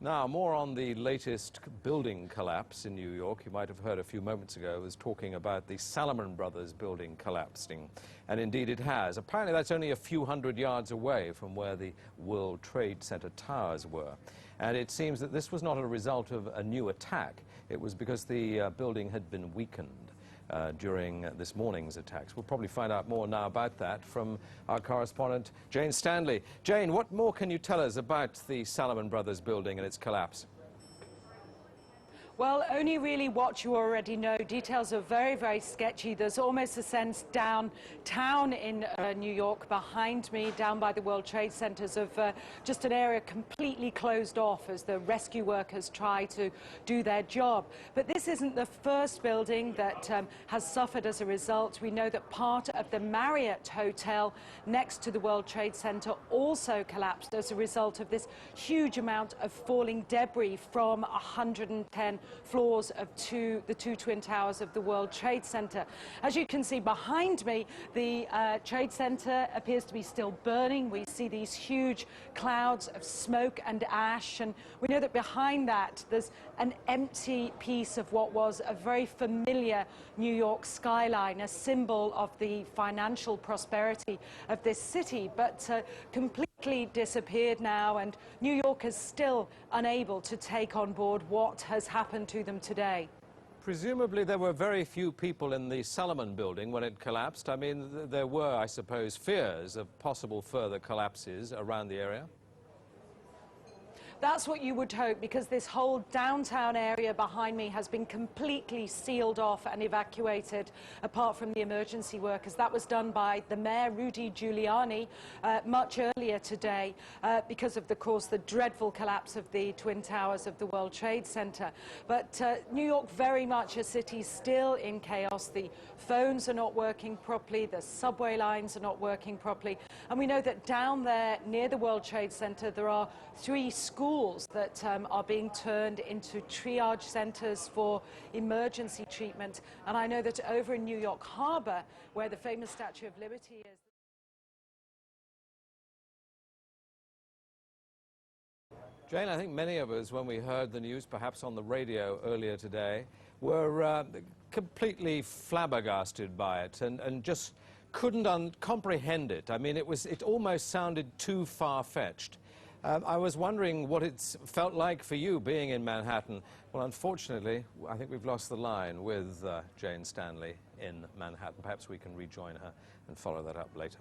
Now, more on the latest building collapse in New York. You might have heard a few moments ago, I was talking about the Salomon Brothers building collapsing. And indeed it has. Apparently that's only a few hundred yards away from where the World Trade Center towers were. And it seems that this was not a result of a new attack. It was because the building had been weakened during this morning's attacks. We'll probably find out more now about that from our correspondent, Jane Stanley. Jane, what more can you tell us about the Salomon Brothers building and its collapse? Well, only really what you already know. Details are very, very sketchy. There's almost a sense downtown in New York behind me, down by the World Trade Centers, of just an area completely closed off as the rescue workers try to do their job. But this isn't the first building that has suffered as a result. We know that part of the Marriott Hotel next to the World Trade Center also collapsed as a result of this huge amount of falling debris from 110 floors of the two twin towers of the World Trade Center. As you can see behind me, the Trade Center appears to be still burning. We see these huge clouds of smoke and ash, and we know that behind that there's an empty piece of what was a very familiar New York skyline, a symbol of the financial prosperity of this city, but completely disappeared now, and New York is still unable to take on board what has happened to them today. Presumably there were very few people in the Salomon building when it collapsed. I mean, there were, I suppose, fears of possible further collapses around the area. That's what you would hope, because this whole downtown area behind me has been completely sealed off and evacuated, apart from the emergency workers. That was done by the mayor, Rudy Giuliani, much earlier today, because of, course, the dreadful collapse of the Twin Towers of the World Trade Center. But New York, very much a city still in chaos. The phones are not working properly, the subway lines are not working properly. And we know that down there near the World Trade Center, there are 3 schools that are being turned into triage centers for emergency treatment. And I know that over in New York Harbor, where the famous Statue of Liberty is. Jane, I think many of us, when we heard the news, perhaps on the radio earlier today, were completely flabbergasted by it and just couldn't comprehend it. I mean, it almost sounded too far-fetched. I was wondering what it's felt like for you being in Manhattan. Well, unfortunately, I think we've lost the line with Jane Stanley in Manhattan. Perhaps we can rejoin her and follow that up later.